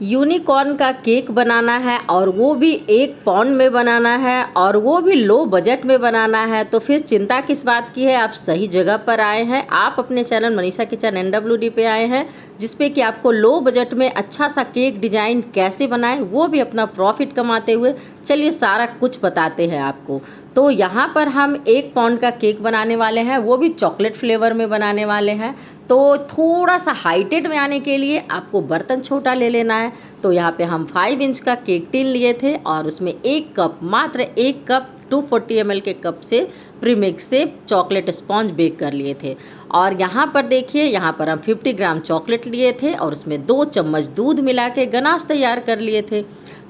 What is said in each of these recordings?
Unicorn का cake बनाना है और वो भी 1 पाउंड में बनाना है और वो भी लो बजट में बनाना है, तो फिर चिंता किस बात की है। आप सही जगह पर आए हैं। आप अपने चैनल मनीषा किचन NWD पे आए हैं, जिसपे कि आपको लो बजट में अच्छा सा केक डिजाइन कैसे बनाएं, वो भी अपना प्रॉफिट कमाते हुए। चलिए सारा कुछ बताते हैं आपको। तो यहाँ पर हम 1 पाउंड का केक बनाने वाले हैं, वो भी चॉकलेट फ्लेवर में बनाने वाले हैं। तो थोड़ा सा हाइटेड में आने के लिए आपको बर्तन छोटा ले लेना है। तो यहाँ पे हम 5 इंच का केक टिन लिए थे और उसमें 1 कप, मात्र 1 कप 240 ml के कप से प्रीमिक्स से चॉकलेट स्पॉन्ज बेक कर लिए थे। और यहाँ पर देखिए, यहाँ पर हम 50 ग्राम चॉकलेट लिए थे और उसमें 2 चम्मच दूध मिला के गनाश तैयार कर लिए थे।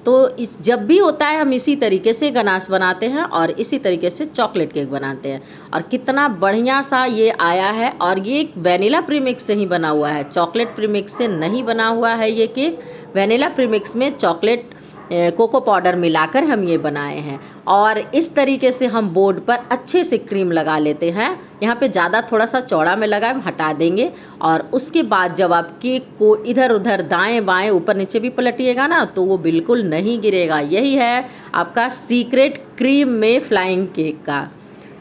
तो इस जब भी होता है हम इसी तरीके से गनाश बनाते हैं और इसी तरीके से चॉकलेट केक बनाते हैं। और कितना बढ़िया सा ये आया है। और ये वैनिला प्रीमिक्स से ही बना हुआ है, चॉकलेट प्रीमिक्स से नहीं बना हुआ है ये केक। वैनिला प्रीमिक्स में चॉकलेट कोको पाउडर मिलाकर हम ये बनाए हैं। और इस तरीके से हम बोर्ड पर अच्छे से क्रीम लगा लेते हैं। यहाँ पे ज़्यादा थोड़ा सा चौड़ा में लगाए, हटा देंगे। और उसके बाद जब आप केक को इधर उधर दाएं बाएं ऊपर नीचे भी पलटिएगा ना, तो वो बिल्कुल नहीं गिरेगा। यही है आपका सीक्रेट क्रीम में फ्लाइंग केक का।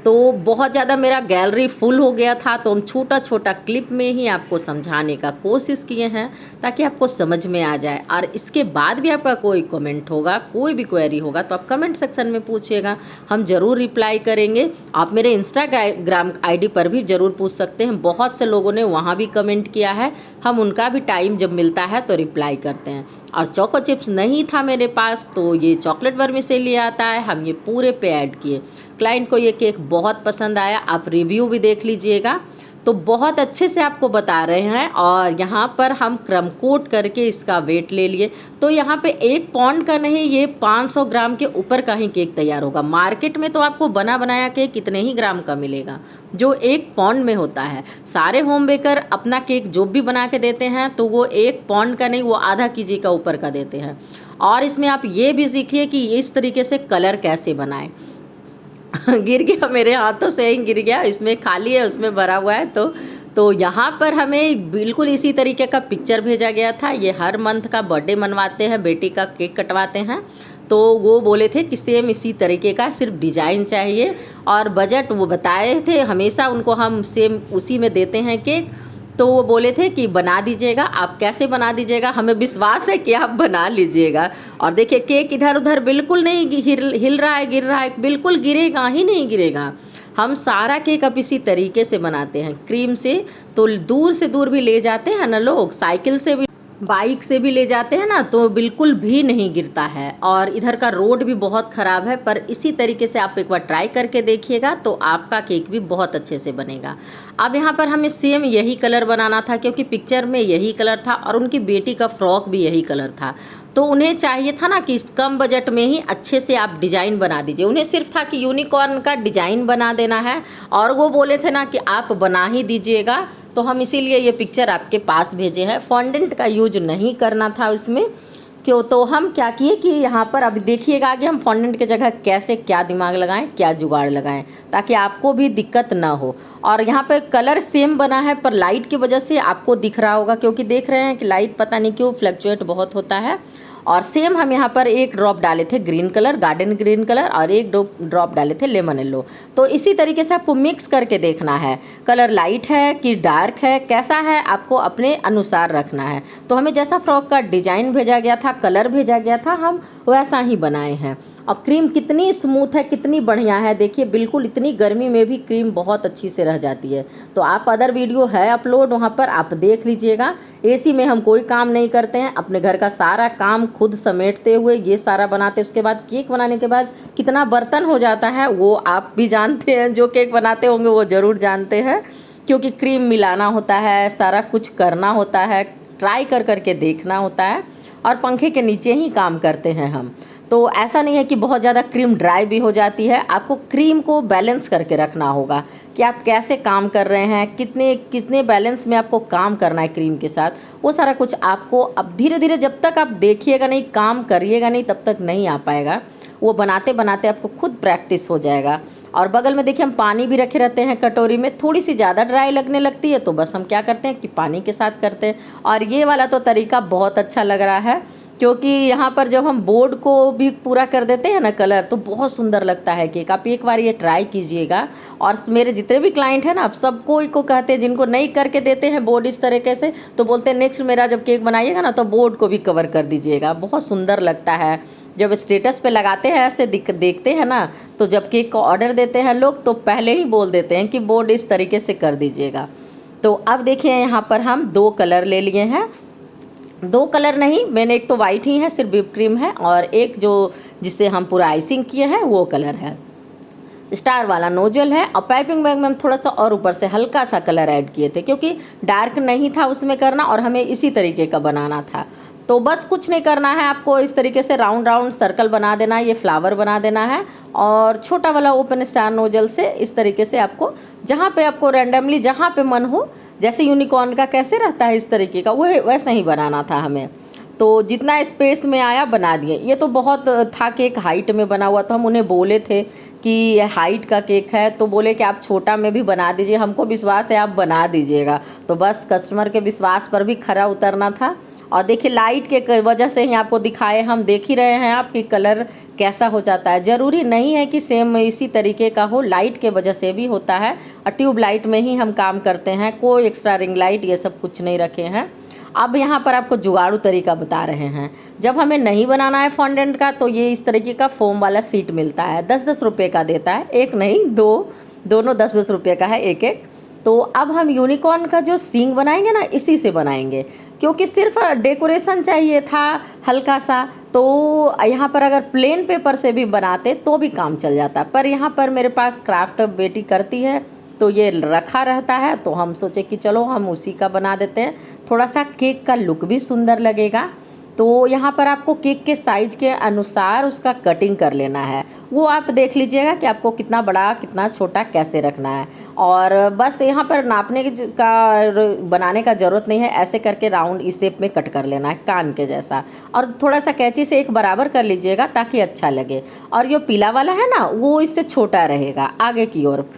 तो बहुत ज़्यादा मेरा गैलरी फुल हो गया था, तो हम छोटा छोटा क्लिप में ही आपको समझाने का कोशिश किए हैं ताकि आपको समझ में आ जाए। और इसके बाद भी आपका कोई कमेंट होगा, कोई भी क्वेरी होगा, तो आप कमेंट सेक्शन में पूछिएगा, हम ज़रूर रिप्लाई करेंगे। आप मेरे इंस्टाग्राम ID पर भी ज़रूर पूछ सकते हैं, बहुत से लोगों ने वहाँ भी कमेंट किया है। हम उनका भी टाइम जब मिलता है तो रिप्लाई करते हैं। और चोको चिप्स नहीं था मेरे पास, तो ये चॉकलेट वर्मिसेली आता है, हम ये पूरे पे ऐड किए। क्लाइंट को ये केक बहुत पसंद आया, आप रिव्यू भी देख लीजिएगा। तो बहुत अच्छे से आपको बता रहे हैं। और यहाँ पर हम क्रम कोट करके इसका वेट ले लिए। तो यहाँ पे 1 पाउंड का नहीं, ये 500 ग्राम के ऊपर का ही केक तैयार होगा। मार्केट में तो आपको बना बनाया केक कितने ही ग्राम का मिलेगा जो 1 पाउंड में होता है। सारे होम बेकर अपना केक जो भी बना के देते हैं, तो वो 1 पाउंड का नहीं, वो आधा केजी का ऊपर का देते हैं। और इसमें आप ये भी सीखिए कि इस तरीके से कलर कैसे बनाएं। गिर गया, मेरे हाथों से ही गिर गया, इसमें खाली है उसमें भरा हुआ है। तो यहाँ पर हमें बिल्कुल इसी तरीके का पिक्चर भेजा गया था। ये हर मंथ का बर्थडे मनवाते हैं, बेटी का केक कटवाते हैं, तो वो बोले थे कि सेम इसी तरीके का सिर्फ डिज़ाइन चाहिए। और बजट वो बताए थे, हमेशा उनको हम सेम उसी में देते हैं केक। तो वो बोले थे कि बना दीजिएगा, आप कैसे बना दीजिएगा, हमें विश्वास है कि आप बना लीजिएगा। और देखिए केक इधर उधर बिल्कुल नहीं हिल रहा है, गिर रहा है, बिल्कुल गिरेगा ही नहीं गिरेगा। हम सारा केक अब इसी तरीके से बनाते हैं, क्रीम से। तो दूर से दूर भी ले जाते हैं ना लोग, साइकिल से भी, बाइक से भी ले जाते हैं ना, तो बिल्कुल भी नहीं गिरता है। और इधर का रोड भी बहुत ख़राब है, पर इसी तरीके से आप एक बार ट्राई करके देखिएगा, तो आपका केक भी बहुत अच्छे से बनेगा। अब यहाँ पर हमें सेम यही कलर बनाना था, क्योंकि पिक्चर में यही कलर था और उनकी बेटी का फ्रॉक भी यही कलर था। तो उन्हें चाहिए था ना कि कम बजट में ही अच्छे से आप डिज़ाइन बना दीजिए। उन्हें सिर्फ था कि यूनिकॉर्न का डिज़ाइन बना देना है, और वो बोले थे ना कि आप बना ही दीजिएगा। तो हम इसीलिए ये पिक्चर आपके पास भेजे हैं। फॉन्डेंट का यूज नहीं करना था उसमें, क्यों। तो हम क्या किए कि यहाँ पर अब देखिएगा आगे हम फॉन्डेंट की जगह कैसे क्या दिमाग लगाएं, क्या जुगाड़ लगाएं, ताकि आपको भी दिक्कत ना हो। और यहाँ पर कलर सेम बना है, पर लाइट की वजह से आपको दिख रहा होगा, क्योंकि देख रहे हैं कि लाइट पता नहीं क्यों फ्लक्चुएट बहुत होता है। और सेम हम यहाँ पर 1 ड्रॉप डाले थे green colour, garden green colour, और 1 ड्रॉप डाले थे लेमन येलो। तो इसी तरीके से आपको मिक्स करके देखना है, कलर लाइट है कि डार्क है, कैसा है, आपको अपने अनुसार रखना है। तो हमें जैसा फ्रॉक का डिज़ाइन भेजा गया था, कलर भेजा गया था, हम वैसा ही बनाए हैं। अब क्रीम कितनी स्मूथ है, कितनी बढ़िया है, देखिए बिल्कुल इतनी गर्मी में भी क्रीम बहुत अच्छी से रह जाती है। तो आप अदर वीडियो है अपलोड, वहाँ पर आप देख लीजिएगा। AC में हम कोई काम नहीं करते हैं, अपने घर का सारा काम खुद समेटते हुए ये सारा बनाते हैं। उसके बाद केक बनाने के बाद कितना बर्तन हो जाता है वो आप भी जानते हैं, जो केक बनाते होंगे वो ज़रूर जानते हैं। क्योंकि क्रीम मिलाना होता है, सारा कुछ करना होता है, ट्राई कर करके देखना होता है, और पंखे के नीचे ही काम करते हैं हम। तो ऐसा नहीं है कि बहुत ज़्यादा क्रीम ड्राई भी हो जाती है, आपको क्रीम को बैलेंस करके रखना होगा कि आप कैसे काम कर रहे हैं, कितने बैलेंस में आपको काम करना है क्रीम के साथ। वो सारा कुछ आपको अब धीरे धीरे, जब तक आप देखिएगा नहीं, काम करिएगा नहीं, तब तक नहीं आ पाएगा। वो बनाते बनाते आपको खुद प्रैक्टिस हो जाएगा। और बगल में देखिए हम पानी भी रखे रहते हैं कटोरी में, थोड़ी सी ज़्यादा ड्राई लगने लगती है तो बस हम क्या करते हैं कि पानी के साथ करते हैं। और ये वाला तो तरीका बहुत अच्छा लग रहा है। क्योंकि यहाँ पर जब हम बोर्ड को भी पूरा कर देते हैं ना कलर, तो बहुत सुंदर लगता है केक। आप एक बार ये ट्राई कीजिएगा। और मेरे जितने भी क्लाइंट हैं ना, आप सबको को कहते हैं, जिनको नहीं करके देते हैं बोर्ड इस तरीके से, तो बोलते हैं नेक्स्ट मेरा जब केक बनाइएगा ना तो बोर्ड को भी कवर कर दीजिएगा। बहुत सुंदर लगता है जब स्टेटस पे लगाते हैं, ऐसे देखते हैं ना, तो जब केक को ऑर्डर देते हैं लोग तो पहले ही बोल देते हैं कि बोर्ड इस तरीके से कर दीजिएगा। तो अब देखिए यहाँ पर हम 2 कलर ले लिए हैं। 2 कलर नहीं, मैंने एक तो वाइट ही है, सिर्फ व्हिप क्रीम है, और एक जो जिससे हम पूरा आइसिंग किए हैं वो कलर है, स्टार वाला नोजल है। और पाइपिंग बैग में हम थोड़ा सा और ऊपर से हल्का सा कलर ऐड किए थे, क्योंकि डार्क नहीं था उसमें करना और हमें इसी तरीके का बनाना था। तो बस कुछ नहीं करना है, आपको इस तरीके से राउंड राउंड सर्कल बना देना है, ये फ्लावर बना देना है। और छोटा वाला ओपन स्टार नोजल से इस तरीके से आपको जहाँ पे आपको रैंडमली जहाँ पे मन हो, जैसे यूनिकॉर्न का कैसे रहता है इस तरीके का, वह वैसा ही बनाना था हमें। तो जितना स्पेस में आया बना दिए। ये तो बहुत था केक हाइट में बना हुआ, तो हम उन्हें बोले थे कि हाइट का केक है, तो बोले कि आप छोटा में भी बना दीजिए, हमको विश्वास है आप बना दीजिएगा। तो बस कस्टमर के विश्वास पर भी खरा उतरना था। और देखिए लाइट के वजह से ही आपको दिखाए, हम देख ही रहे हैं आपकी कलर कैसा हो जाता है। ज़रूरी नहीं है कि सेम इसी तरीके का हो, लाइट के वजह से भी होता है। और ट्यूब लाइट में ही हम काम करते हैं, कोई एक्स्ट्रा रिंग लाइट ये सब कुछ नहीं रखे हैं। अब यहाँ पर आपको जुगाड़ू तरीका बता रहे हैं। जब हमें नहीं बनाना है फॉन्डेंट का, तो ये इस तरीके का फोम वाला सीट मिलता है, 10-10 रुपये का देता है, एक नहीं दोनों 10-10 रुपये का है एक एक। तो अब हम यूनिकॉर्न का जो सींग बनाएंगे ना, इसी से बनाएंगे, क्योंकि सिर्फ डेकोरेशन चाहिए था हल्का सा। तो यहाँ पर अगर प्लेन पेपर से भी बनाते तो भी काम चल जाता, पर यहाँ पर मेरे पास क्राफ्ट बेटी करती है तो ये रखा रहता है, तो हम सोचे कि चलो हम उसी का बना देते हैं, थोड़ा सा केक का लुक भी सुंदर लगेगा। तो यहाँ पर आपको केक के साइज़ के अनुसार उसका कटिंग कर लेना है, वो आप देख लीजिएगा कि आपको कितना बड़ा कितना छोटा कैसे रखना है। और बस यहाँ पर नापने का बनाने का ज़रूरत नहीं है, ऐसे करके राउंड इस शेप में कट कर लेना है कान के जैसा, और थोड़ा सा कैंची से एक बराबर कर लीजिएगा ताकि अच्छा लगे। और जो पीला वाला है ना, वो इससे छोटा रहेगा आगे की ओर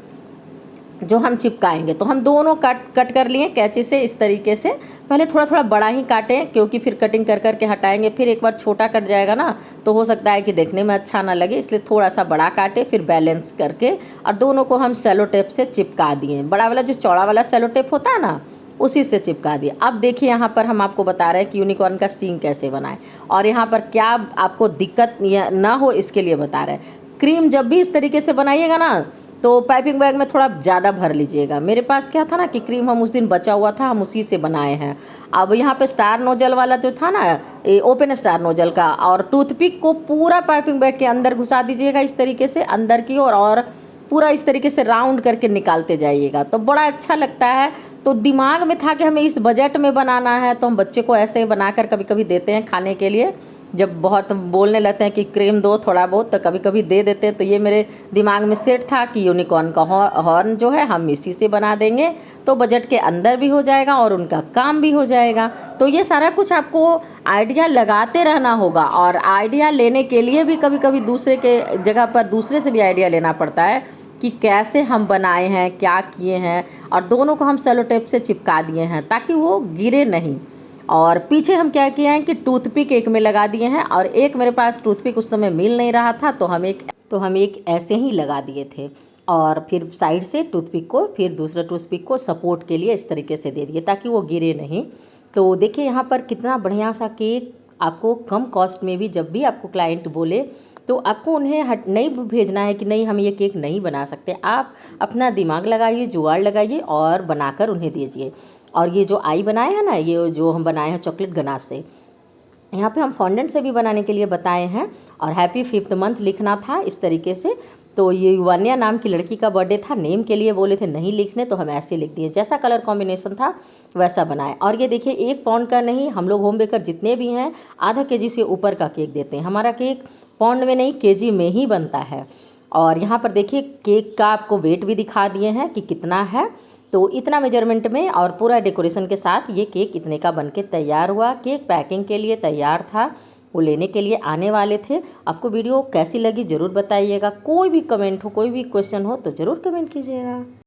जो हम चिपकाएंगे। तो हम दोनों कट कर लिए कैंची से इस तरीके से। पहले थोड़ा थोड़ा बड़ा ही काटें, क्योंकि फिर कटिंग कर करके हटाएंगे, फिर एक बार छोटा कट जाएगा ना तो हो सकता है कि देखने में अच्छा ना लगे, इसलिए थोड़ा सा बड़ा काटे, फिर बैलेंस करके और दोनों को हम सेलो टेप से चिपका दिए। बड़ा वाला जो चौड़ा वाला सेलो टेप होता है ना, उसी से चिपका दिए। अब देखिए यहाँ पर हम आपको बता रहे हैं कि यूनिकॉर्न का सींग कैसे बनाएं, और यहाँ पर क्या आपको दिक्कत ना हो इसके लिए बता रहे हैं। क्रीम जब भी इस तरीके से बनाइएगा ना, तो पाइपिंग बैग में थोड़ा ज़्यादा भर लीजिएगा। मेरे पास क्या था ना कि क्रीम हम उस दिन बचा हुआ था, हम उसी से बनाए हैं। अब यहाँ पे स्टार नोजल वाला जो था ना, ओपन स्टार नोजल का, और टूथपिक को पूरा पाइपिंग बैग के अंदर घुसा दीजिएगा इस तरीके से अंदर की ओर, और पूरा इस तरीके से राउंड करके निकालते जाइएगा, तो बड़ा अच्छा लगता है। तो दिमाग में था कि हमें इस बजट में बनाना है, तो हम बच्चे को ऐसे बनाकर कभी कभी देते हैं खाने के लिए। जब बहुत बोलने लगते हैं कि क्रीम दो थोड़ा बहुत, तो कभी कभी दे देते हैं। तो ये मेरे दिमाग में सेट था कि यूनिकॉर्न का हॉर्न जो है हम इसी से बना देंगे, तो बजट के अंदर भी हो जाएगा और उनका काम भी हो जाएगा। तो ये सारा कुछ आपको आइडिया लगाते रहना होगा, और आइडिया लेने के लिए भी कभी कभी दूसरे के जगह पर दूसरे से भी आइडिया लेना पड़ता है कि कैसे हम बनाए हैं, क्या किए हैं। और दोनों को हम सेलो टेप से चिपका दिए हैं ताकि वो गिरे नहीं। और पीछे हम क्या किए हैं कि टूथपिक एक में लगा दिए हैं, और एक मेरे पास टूथपिक उस समय मिल नहीं रहा था, तो हम एक ऐसे ही लगा दिए थे। और फिर साइड से टूथपिक को, फिर दूसरे टूथपिक को सपोर्ट के लिए इस तरीके से दे दिए ताकि वो गिरे नहीं। तो देखिए यहाँ पर कितना बढ़िया सा केक आपको कम कॉस्ट में भी, जब भी आपको क्लाइंट बोले तो आपको उन्हें नहीं भेजना है कि नहीं हम ये केक नहीं बना सकते। आप अपना दिमाग लगाइए, जुगाड़ लगाइए और बनाकर उन्हें दीजिए। और ये जो आई बनाए हैं ना, ये जो हम बनाए हैं चॉकलेट गनाश से, यहाँ पे हम फॉन्डेंट से भी बनाने के लिए बताए हैं। और हैप्पी 5th मंथ लिखना था इस तरीके से। तो ये युवान्या नाम की लड़की का बर्थडे था, नेम के लिए बोले थे नहीं लिखने, तो हम ऐसे लिख दिए, जैसा कलर कॉम्बिनेशन था वैसा बनाए। और ये देखिए 1 पाउंड का नहीं, हम लोग होम बेकर जितने भी हैं आधा केजी से ऊपर का केक देते हैं। हमारा केक पाउंड में नहीं केजी में ही बनता है। और यहाँ पर देखिए केक का आपको वेट भी दिखा दिए हैं कि कितना है, तो इतना मेजरमेंट में और पूरा डेकोरेशन के साथ ये केक इतने का बनके तैयार हुआ। केक पैकिंग के लिए तैयार था, वो लेने के लिए आने वाले थे। आपको वीडियो कैसी लगी ज़रूर बताइएगा। कोई भी कमेंट हो, कोई भी क्वेश्चन हो तो ज़रूर कमेंट कीजिएगा।